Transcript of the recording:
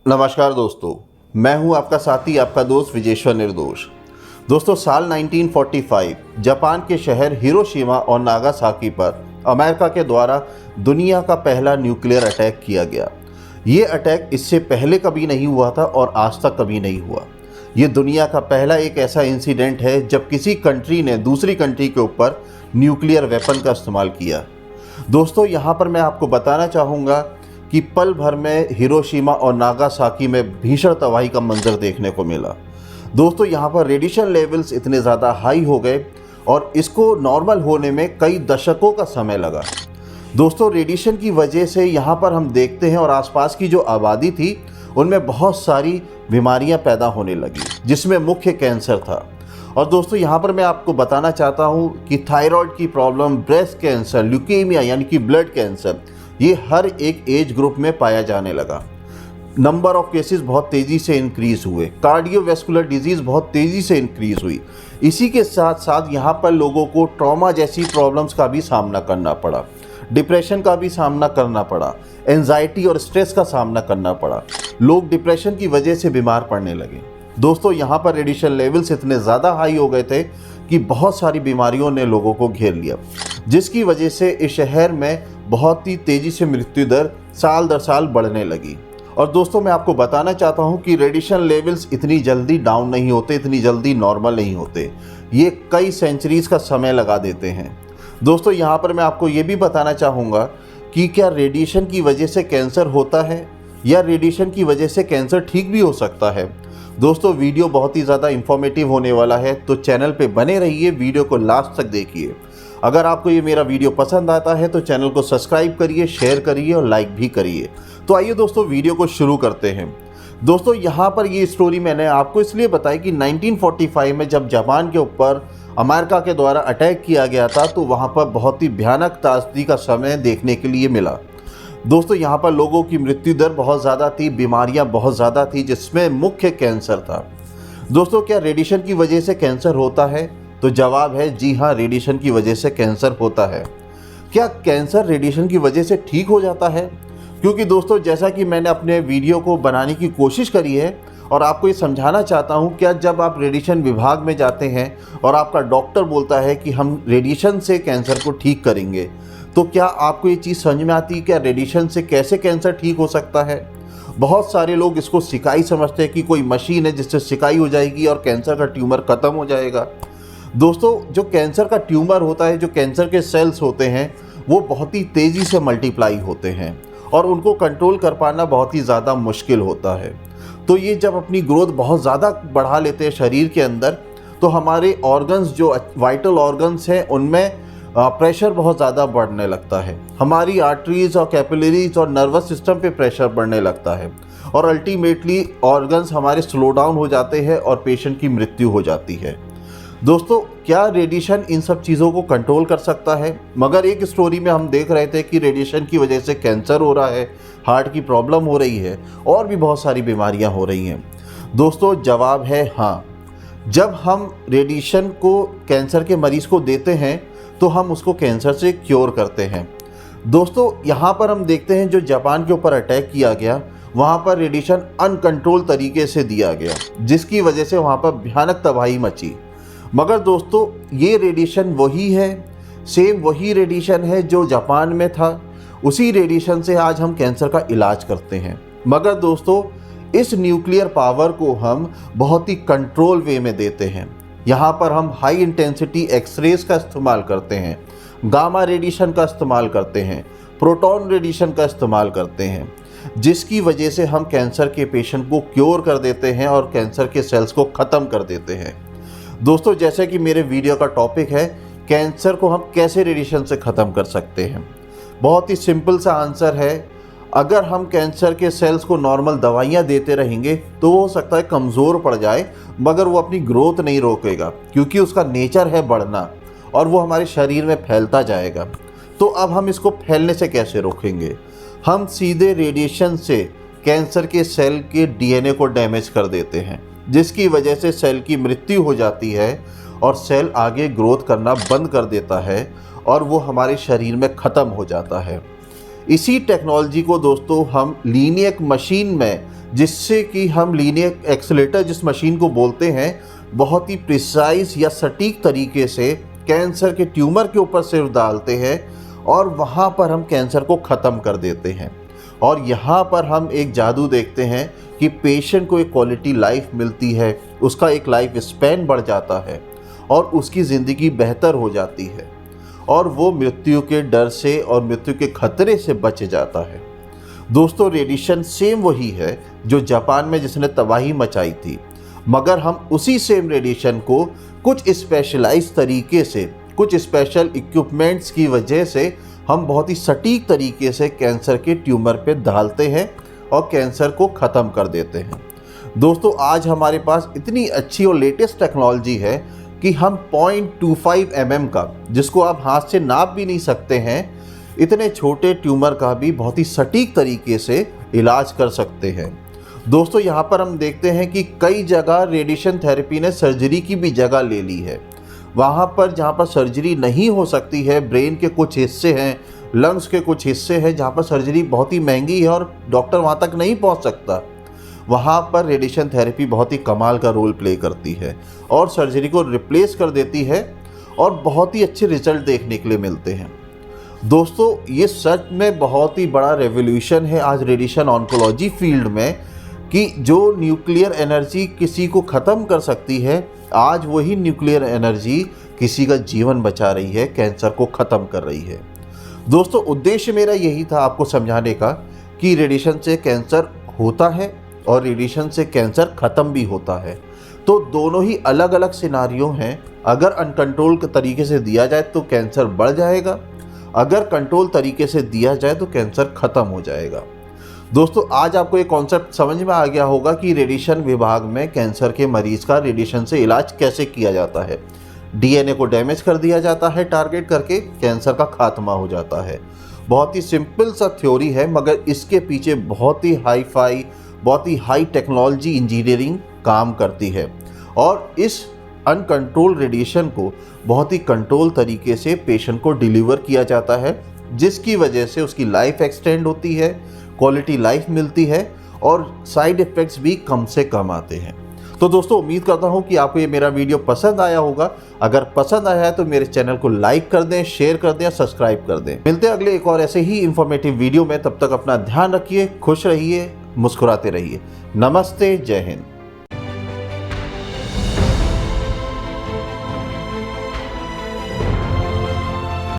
नमस्कार दोस्तों, मैं हूं आपका साथी, आपका दोस्त विजेश्वर निर्दोष। दोस्तों, साल 1945 जापान के शहर हिरोशिमा और नागासाकी पर अमेरिका के द्वारा दुनिया का पहला न्यूक्लियर अटैक किया गया। ये अटैक इससे पहले कभी नहीं हुआ था और आज तक कभी नहीं हुआ। ये दुनिया का पहला एक ऐसा इंसिडेंट है जब किसी कंट्री ने दूसरी कंट्री के ऊपर न्यूक्लियर वेपन का इस्तेमाल किया। दोस्तों, यहाँ पर मैं आपको बताना चाहूँगा कि पल भर में हिरोशिमा और नागासाकी में भीषण तबाही का मंजर देखने को मिला। दोस्तों, यहाँ पर रेडिएशन लेवल्स इतने ज़्यादा हाई हो गए और इसको नॉर्मल होने में कई दशकों का समय लगा। दोस्तों, रेडिएशन की वजह से यहाँ पर हम देखते हैं और आसपास की जो आबादी थी उनमें बहुत सारी बीमारियाँ पैदा होने लगी, जिसमें मुख्य कैंसर था। और दोस्तों, यहाँ पर मैं आपको बताना चाहता हूँ कि थायराइड की प्रॉब्लम, ब्रेस्ट कैंसर, ल्यूकेमिया यानी कि ब्लड कैंसर, ये हर एक एज ग्रुप में पाया जाने लगा। नंबर ऑफ केसेस बहुत तेज़ी से इंक्रीज़ हुए, कार्डियोवैस्कुलर डिजीज़ बहुत तेज़ी से इंक्रीज़ हुई। इसी के साथ साथ यहाँ पर लोगों को ट्रॉमा जैसी प्रॉब्लम्स का भी सामना करना पड़ा, डिप्रेशन का भी सामना करना पड़ा, एंजाइटी और स्ट्रेस का सामना करना पड़ा। लोग डिप्रेशन की वजह से बीमार पड़ने लगे। दोस्तों, यहाँ पर रेडिएशन लेवल्स इतने ज़्यादा हाई हो गए थे कि बहुत सारी बीमारियों ने लोगों को घेर लिया, जिसकी वजह से इस शहर में बहुत ही तेज़ी से मृत्यु दर साल दर साल बढ़ने लगी। और दोस्तों, मैं आपको बताना चाहता हूँ कि रेडिएशन लेवल्स इतनी जल्दी डाउन नहीं होते, इतनी जल्दी नॉर्मल नहीं होते। ये कई सेंचुरीज़ का समय लगा देते हैं। दोस्तों, यहाँ पर मैं आपको ये भी बताना चाहूँगा कि क्या रेडिएशन की वजह से कैंसर होता है या रेडिएशन की वजह से कैंसर ठीक भी हो सकता है। दोस्तों, वीडियो बहुत ही ज़्यादा इंफॉर्मेटिव होने वाला है, तो चैनल पे बने रहिए, वीडियो को लास्ट तक देखिए। अगर आपको ये मेरा वीडियो पसंद आता है तो चैनल को सब्सक्राइब करिए, शेयर करिए और लाइक भी करिए। तो आइए दोस्तों, वीडियो को शुरू करते हैं। दोस्तों, यहाँ पर ये स्टोरी मैंने आपको इसलिए बताई कि 1945 में जब जापान के ऊपर अमेरिका के द्वारा अटैक किया गया था तो वहाँ पर बहुत ही भयानक त्रासदी का समय देखने के लिए मिला। दोस्तों, यहाँ पर लोगों की मृत्यु दर बहुत ज़्यादा थी, बीमारियाँ बहुत ज़्यादा थी, जिसमें मुख्य कैंसर था। दोस्तों, क्या रेडिएशन की वजह से कैंसर होता है? तो जवाब है जी हाँ, रेडिएशन की वजह से कैंसर होता है। क्या कैंसर रेडिएशन की वजह से ठीक हो जाता है? क्योंकि दोस्तों, जैसा कि मैंने अपने वीडियो को बनाने की कोशिश करी है और आपको ये समझाना चाहता हूँ, क्या जब आप रेडिएशन विभाग में जाते हैं और आपका डॉक्टर बोलता है कि हम रेडिएशन से कैंसर को ठीक करेंगे, तो क्या आपको ये चीज़ समझ में आती है क्या रेडिएशन से कैसे कैंसर ठीक हो सकता है? बहुत सारे लोग इसको सिकाई समझते हैं कि कोई मशीन है जिससे सिकाई हो जाएगी और कैंसर का ट्यूमर ख़त्म हो जाएगा। दोस्तों, जो कैंसर का ट्यूमर होता है, जो कैंसर के सेल्स होते हैं, वो बहुत ही तेज़ी से मल्टीप्लाई होते हैं और उनको कंट्रोल कर पाना बहुत ही ज़्यादा मुश्किल होता है। तो ये जब अपनी ग्रोथ बहुत ज़्यादा बढ़ा लेते हैं शरीर के अंदर, तो हमारे ऑर्गन्स, जो वाइटल ऑर्गन्स हैं, उनमें प्रेशर बहुत ज़्यादा बढ़ने लगता है। हमारी आर्टरीज और कैपिलरीज और नर्वस सिस्टम पे प्रेशर बढ़ने लगता है और अल्टीमेटली ऑर्गन्स हमारे स्लो डाउन हो जाते हैं और पेशेंट की मृत्यु हो जाती है। दोस्तों, क्या रेडिएशन इन सब चीज़ों को कंट्रोल कर सकता है? मगर एक स्टोरी में हम देख रहे थे कि रेडिएशन की वजह से कैंसर हो रहा है, हार्ट की प्रॉब्लम हो रही है और भी बहुत सारी बीमारियां हो रही हैं। दोस्तों, जवाब है हाँ। जब हम रेडिएशन को कैंसर के मरीज़ को देते हैं तो हम उसको कैंसर से क्योर करते हैं। दोस्तों, यहाँ पर हम देखते हैं जो जापान के ऊपर अटैक किया गया, वहाँ पर रेडिएशन अनकंट्रोल तरीके से दिया गया, जिसकी वजह से वहाँ पर भयानक तबाही मची। मगर दोस्तों, ये रेडिएशन वही है, सेम वही रेडिएशन है जो जापान में था। उसी रेडिएशन से आज हम कैंसर का इलाज करते हैं। मगर दोस्तों, इस न्यूक्लियर पावर को हम बहुत ही कंट्रोल वे में देते हैं। यहाँ पर हम हाई इंटेंसिटी एक्सरेज का इस्तेमाल करते हैं, गामा रेडिएशन का इस्तेमाल करते हैं, प्रोटॉन रेडिएशन का इस्तेमाल करते हैं, जिसकी वजह से हम कैंसर के पेशेंट को क्योर कर देते हैं और कैंसर के सेल्स को ख़त्म कर देते हैं। दोस्तों, जैसे कि मेरे वीडियो का टॉपिक है, कैंसर को हम कैसे रेडिएशन से ख़त्म कर सकते हैं। बहुत ही सिंपल सा आंसर है, अगर हम कैंसर के सेल्स को नॉर्मल दवाइयाँ देते रहेंगे तो वो हो सकता है कमज़ोर पड़ जाए, मगर वो अपनी ग्रोथ नहीं रोकेगा, क्योंकि उसका नेचर है बढ़ना और वो हमारे शरीर में फैलता जाएगा। तो अब हम इसको फैलने से कैसे रोकेंगे? हम सीधे रेडिएशन से कैंसर के सेल के डीएनए को डैमेज कर देते हैं, जिसकी वजह से सेल की मृत्यु हो जाती है और सेल आगे ग्रोथ करना बंद कर देता है और वो हमारे शरीर में ख़त्म हो जाता है। इसी टेक्नोलॉजी को दोस्तों हम लीनियक मशीन में जिससे कि हम लीनियर एक्सेलेरेटर जिस मशीन को बोलते हैं बहुत ही प्रिसाइज या सटीक तरीके से कैंसर के ट्यूमर के ऊपर सिर्फ डालते हैं और वहाँ पर हम कैंसर को ख़त्म कर देते हैं। और यहाँ पर हम एक जादू देखते हैं कि पेशेंट को एक क्वालिटी लाइफ मिलती है, उसका एक लाइफ स्पैन बढ़ जाता है और उसकी ज़िंदगी बेहतर हो जाती है और वो मृत्यु के डर से और मृत्यु के खतरे से बच जाता है। दोस्तों, रेडिएशन सेम वही है जो जापान में जिसने तबाही मचाई थी, मगर हम उसी सेम रेडिएशन को कुछ स्पेशलाइज तरीके से, कुछ स्पेशल इक्विपमेंट्स की वजह से हम बहुत ही सटीक तरीके से कैंसर के ट्यूमर पे डालते हैं और कैंसर को ख़त्म कर देते हैं। दोस्तों, आज हमारे पास इतनी अच्छी और लेटेस्ट टेक्नोलॉजी है कि हम 0.25 mm का, जिसको आप हाथ से नाप भी नहीं सकते हैं, इतने छोटे ट्यूमर का भी बहुत ही सटीक तरीके से इलाज कर सकते हैं। दोस्तों, यहाँ पर हम देखते हैं कि कई जगह रेडिएशन थेरेपी ने सर्जरी की भी जगह ले ली है। वहाँ पर जहाँ पर सर्जरी नहीं हो सकती है, ब्रेन के कुछ हिस्से हैं, लंग्स के कुछ हिस्से हैं जहाँ पर सर्जरी बहुत ही महंगी है और डॉक्टर वहाँ तक नहीं पहुँच सकता, वहाँ पर रेडिएशन थेरेपी बहुत ही कमाल का रोल प्ले करती है और सर्जरी को रिप्लेस कर देती है और बहुत ही अच्छे रिजल्ट देखने के लिए मिलते हैं। दोस्तों, ये सच में बहुत ही बड़ा रेवोल्यूशन है आज रेडिएशन ऑन्कोलॉजी फील्ड में कि जो न्यूक्लियर एनर्जी किसी को ख़त्म कर सकती है, आज वही न्यूक्लियर एनर्जी किसी का जीवन बचा रही है, कैंसर को ख़त्म कर रही है। दोस्तों, उद्देश्य मेरा यही था आपको समझाने का कि रेडिएशन से कैंसर होता है और रेडिएशन से कैंसर ख़त्म भी होता है। तो दोनों ही अलग अलग सिनारियो हैं। अगर अनकंट्रोल तरीके से दिया जाए तो कैंसर बढ़ जाएगा, अगर कंट्रोल तरीके से दिया जाए तो कैंसर ख़त्म हो जाएगा। दोस्तों, आज आपको ये कॉन्सेप्ट समझ में आ गया होगा कि रेडिएशन विभाग में कैंसर के मरीज़ का रेडिएशन से इलाज कैसे किया जाता है। डीएनए को डैमेज कर दिया जाता है टारगेट करके, कैंसर का खात्मा हो जाता है। बहुत ही सिंपल सा थ्योरी है, मगर इसके पीछे बहुत ही हाई-फाई, बहुत ही हाई टेक्नोलॉजी इंजीनियरिंग काम करती है और इस अनकंट्रोल रेडिएशन को बहुत ही कंट्रोल तरीके से पेशेंट को डिलीवर किया जाता है, जिसकी वजह से उसकी लाइफ एक्सटेंड होती है, क्वालिटी लाइफ मिलती है और साइड इफ़ेक्ट्स भी कम से कम आते हैं। तो दोस्तों, उम्मीद करता हूँ कि आपको ये मेरा वीडियो पसंद आया होगा। अगर पसंद आया है तो मेरे चैनल को लाइक कर दें, शेयर कर दें, सब्सक्राइब कर दें। मिलते हैं अगले एक और ऐसे ही इंफॉर्मेटिव वीडियो में। तब तक अपना ध्यान रखिए, खुश रहिए, मुस्कुराते रहिए। नमस्ते, जय हिंद।